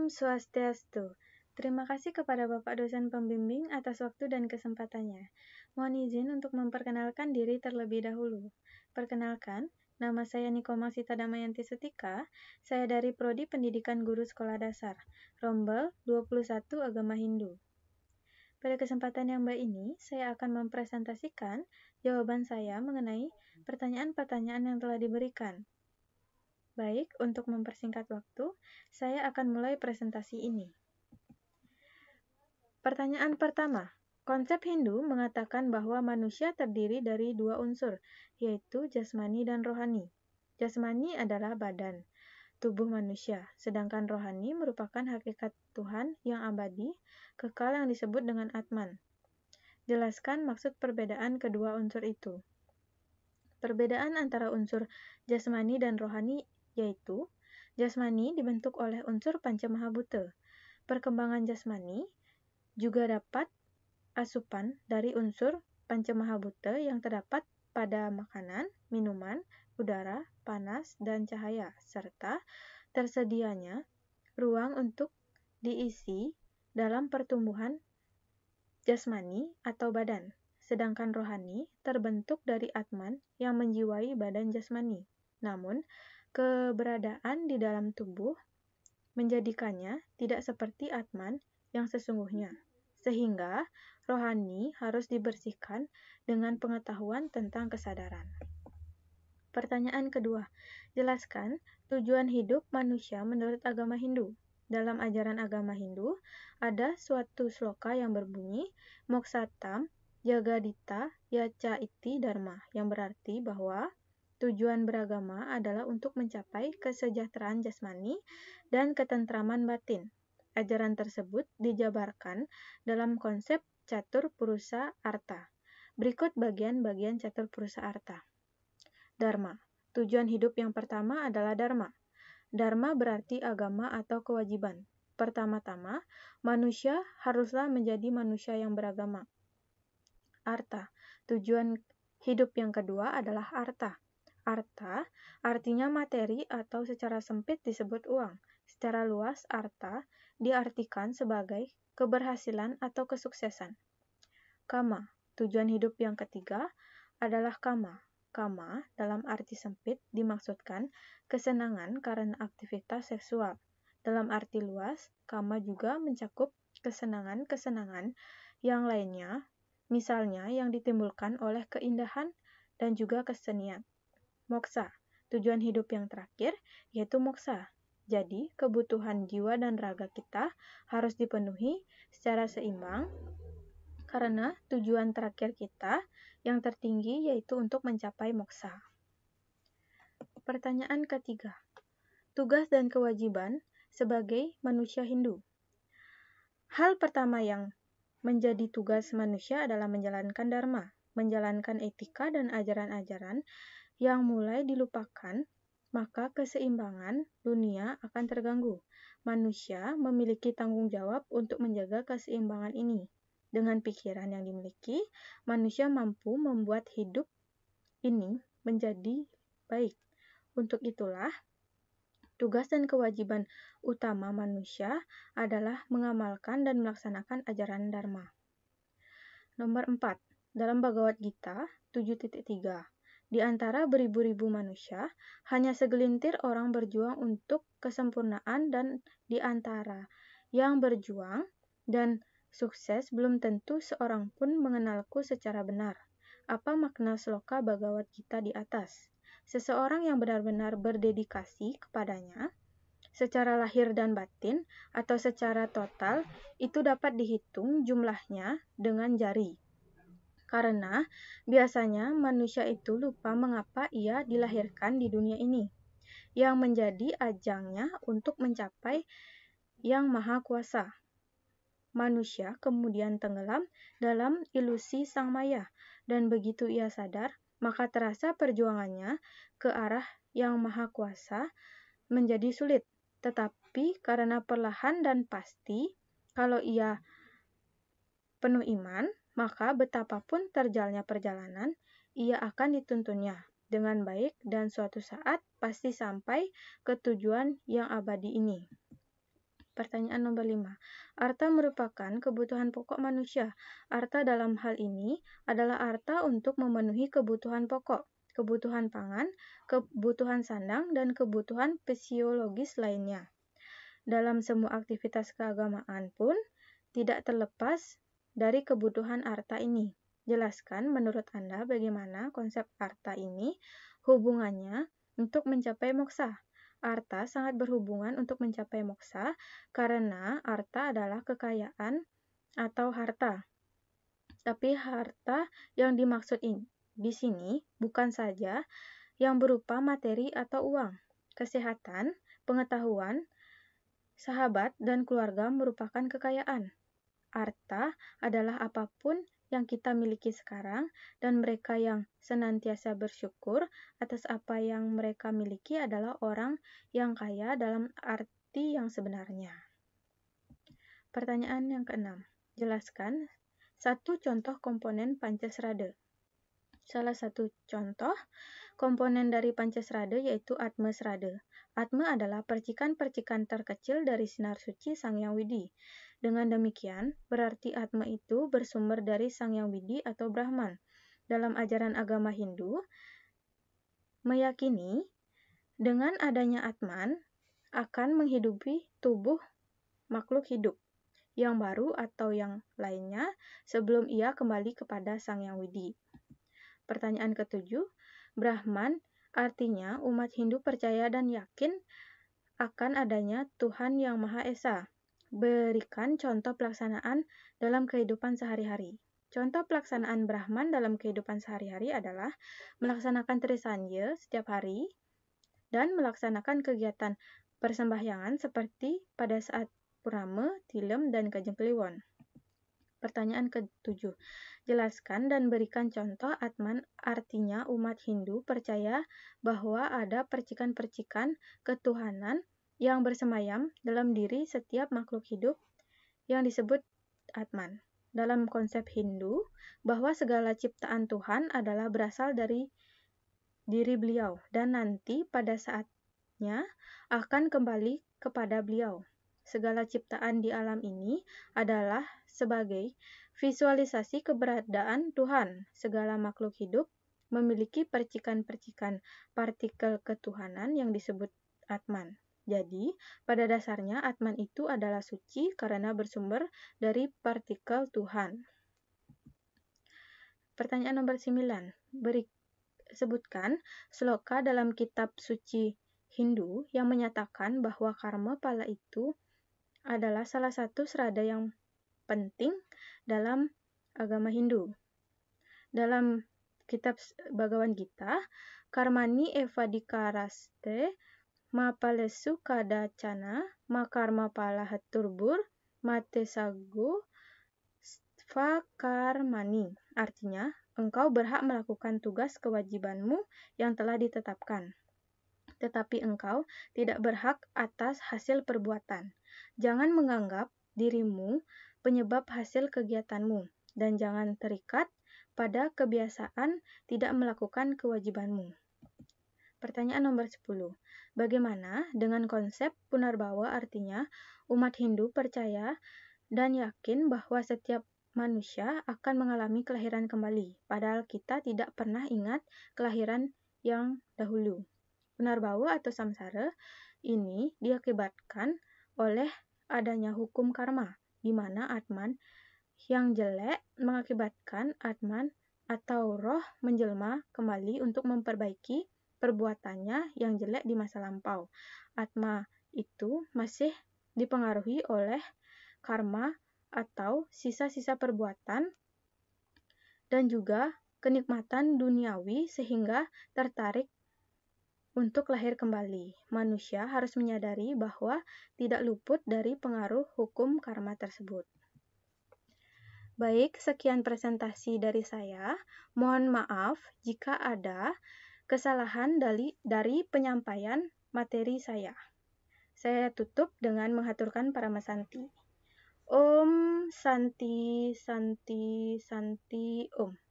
Om Swastiastu. Terima kasih kepada Bapak dosen pembimbing atas waktu dan kesempatannya. Mohon izin untuk memperkenalkan diri terlebih dahulu. Perkenalkan, nama saya Niko Maksita Damayanti Sutika. Saya dari Prodi Pendidikan Guru Sekolah Dasar, Rombel 21 Agama Hindu. Pada kesempatan yang baik ini, saya akan mempresentasikan jawaban saya mengenai pertanyaan-pertanyaan yang telah diberikan. Baik, untuk mempersingkat waktu, saya akan mulai presentasi ini. Pertanyaan pertama, konsep Hindu mengatakan bahwa manusia terdiri dari dua unsur, yaitu jasmani dan rohani. Jasmani adalah badan, tubuh manusia, sedangkan rohani merupakan hakikat Tuhan yang abadi, kekal yang disebut dengan Atman. Jelaskan maksud perbedaan kedua unsur itu. Perbedaan antara unsur jasmani dan rohani yaitu, jasmani dibentuk oleh unsur Pancamahabhuta. Perkembangan jasmani juga dapat asupan dari unsur Pancamahabhuta yang terdapat pada makanan, minuman, udara, panas, dan cahaya, serta tersedianya ruang untuk diisi dalam pertumbuhan jasmani atau badan. Sedangkan rohani terbentuk dari Atman yang menjiwai badan jasmani. Namun, keberadaan di dalam tubuh menjadikannya tidak seperti Atman yang sesungguhnya, sehingga rohani harus dibersihkan dengan pengetahuan tentang kesadaran. Pertanyaan kedua, jelaskan tujuan hidup manusia menurut agama Hindu. Dalam ajaran agama Hindu, ada suatu sloka yang berbunyi, Moksatam Jagadita Yaca Iti Dharma, yang berarti bahwa tujuan beragama adalah untuk mencapai kesejahteraan jasmani dan ketentraman batin. Ajaran tersebut dijabarkan dalam konsep Catur Purusa Artha. Berikut bagian-bagian Catur Purusa Artha. Dharma. Tujuan hidup yang pertama adalah Dharma. Dharma berarti agama atau kewajiban. Pertama-tama, manusia haruslah menjadi manusia yang beragama. Artha. Tujuan hidup yang kedua adalah Artha. Artha artinya materi atau secara sempit disebut uang. Secara luas, Artha diartikan sebagai keberhasilan atau kesuksesan. Kama. Tujuan hidup yang ketiga adalah kama. Kama dalam arti sempit dimaksudkan kesenangan karena aktivitas seksual. Dalam arti luas, kama juga mencakup kesenangan-kesenangan yang lainnya, misalnya yang ditimbulkan oleh keindahan dan juga kesenian. Moksa, tujuan hidup yang terakhir, yaitu moksa. Jadi, kebutuhan jiwa dan raga kita harus dipenuhi secara seimbang, karena tujuan terakhir kita yang tertinggi yaitu untuk mencapai moksa. Pertanyaan ketiga, tugas dan kewajiban sebagai manusia Hindu. Hal pertama yang menjadi tugas manusia adalah menjalankan dharma, menjalankan etika dan ajaran-ajaran yang mulai dilupakan, maka keseimbangan dunia akan terganggu. Manusia memiliki tanggung jawab untuk menjaga keseimbangan ini. Dengan pikiran yang dimiliki, manusia mampu membuat hidup ini menjadi baik. Untuk itulah, tugas dan kewajiban utama manusia adalah mengamalkan dan melaksanakan ajaran Dharma. Nomor 4. Dalam Bhagavad Gita 7.3, di antara beribu-ribu manusia, hanya segelintir orang berjuang untuk kesempurnaan, dan di antara yang berjuang dan sukses belum tentu seorang pun mengenalku secara benar. Apa makna sloka Bhagavad Gita di atas? Seseorang yang benar-benar berdedikasi kepadanya, secara lahir dan batin, atau secara total, itu dapat dihitung jumlahnya dengan jari. Karena biasanya manusia itu lupa mengapa ia dilahirkan di dunia ini, yang menjadi ajangnya untuk mencapai Yang Maha Kuasa. Manusia kemudian tenggelam dalam ilusi sang maya, dan begitu ia sadar, maka terasa perjuangannya ke arah Yang Maha Kuasa menjadi sulit. Tetapi karena perlahan dan pasti, kalau ia penuh iman, maka betapapun terjalnya perjalanan, ia akan dituntunnya dengan baik dan suatu saat pasti sampai ke tujuan yang abadi ini. Pertanyaan nomor 5. Arta merupakan kebutuhan pokok manusia. Arta dalam hal ini adalah arta untuk memenuhi kebutuhan pokok, kebutuhan pangan, kebutuhan sandang, dan kebutuhan fisiologis lainnya. Dalam semua aktivitas keagamaan pun tidak terlepas dari kebutuhan arta ini. Jelaskan menurut Anda bagaimana konsep arta ini hubungannya untuk mencapai moksa. Arta sangat berhubungan untuk mencapai moksa karena arta adalah kekayaan atau harta. Tapi harta yang dimaksud di sini bukan saja yang berupa materi atau uang. Kesehatan, pengetahuan, sahabat, dan keluarga merupakan kekayaan. Arta adalah apapun yang kita miliki sekarang, dan mereka yang senantiasa bersyukur atas apa yang mereka miliki adalah orang yang kaya dalam arti yang sebenarnya. Pertanyaan yang keenam. Jelaskan satu contoh komponen Pancasrada. Salah satu contoh komponen dari Pancasrada yaitu Atmasrada. Atma adalah percikan-percikan terkecil dari sinar suci Sang Hyang Widi. Dengan demikian, berarti Atma itu bersumber dari Sang Hyang Widi atau Brahman. Dalam ajaran agama Hindu, meyakini dengan adanya Atman akan menghidupi tubuh makhluk hidup yang baru atau yang lainnya sebelum ia kembali kepada Sang Hyang Widi. Pertanyaan ketujuh, Brahman artinya umat Hindu percaya dan yakin akan adanya Tuhan yang Maha Esa. Berikan contoh pelaksanaan dalam kehidupan sehari-hari. Contoh pelaksanaan Brahman dalam kehidupan sehari-hari adalah melaksanakan Trisanya setiap hari dan melaksanakan kegiatan persembahyangan seperti pada saat Purnama, Tilem, dan Kajeng Kliwon. Pertanyaan ke-7. Jelaskan dan berikan contoh Atman artinya umat Hindu percaya bahwa ada percikan-percikan ketuhanan yang bersemayam dalam diri setiap makhluk hidup yang disebut Atman. Dalam konsep Hindu, bahwa segala ciptaan Tuhan adalah berasal dari diri beliau dan nanti pada saatnya akan kembali kepada beliau. Segala ciptaan di alam ini adalah sebagai visualisasi keberadaan Tuhan. Segala makhluk hidup memiliki percikan-percikan partikel ketuhanan yang disebut Atman. Jadi, pada dasarnya Atman itu adalah suci karena bersumber dari partikel Tuhan. Pertanyaan nomor 9. Sebutkan sloka dalam kitab suci Hindu yang menyatakan bahwa karma pala itu adalah salah satu serada yang penting dalam agama Hindu. Dalam kitab Bhagavad Gita, Karmani evadikaraste ma palesu kadacana ma karma pala haturbur mate sago svakarmani. Artinya, engkau berhak melakukan tugas kewajibanmu yang telah ditetapkan. Tetapi engkau tidak berhak atas hasil perbuatan. Jangan menganggap dirimu penyebab hasil kegiatanmu, dan jangan terikat pada kebiasaan tidak melakukan kewajibanmu. Pertanyaan nomor 10. Bagaimana dengan konsep Punarbawa artinya umat Hindu percaya dan yakin bahwa setiap manusia akan mengalami kelahiran kembali, padahal kita tidak pernah ingat kelahiran yang dahulu. Punarbawa atau samsara ini diakibatkan oleh adanya hukum karma, di mana Atman yang jelek mengakibatkan Atman atau roh menjelma kembali untuk memperbaiki perbuatannya yang jelek di masa lampau. Atma itu masih dipengaruhi oleh karma atau sisa-sisa perbuatan dan juga kenikmatan duniawi sehingga tertarik untuk lahir kembali. Manusia harus menyadari bahwa tidak luput dari pengaruh hukum karma tersebut. Baik, sekian presentasi dari saya. Mohon maaf jika ada kesalahan dari penyampaian materi saya. Saya tutup dengan menghaturkan Paramasanti. Om Santi Santi Santi Om.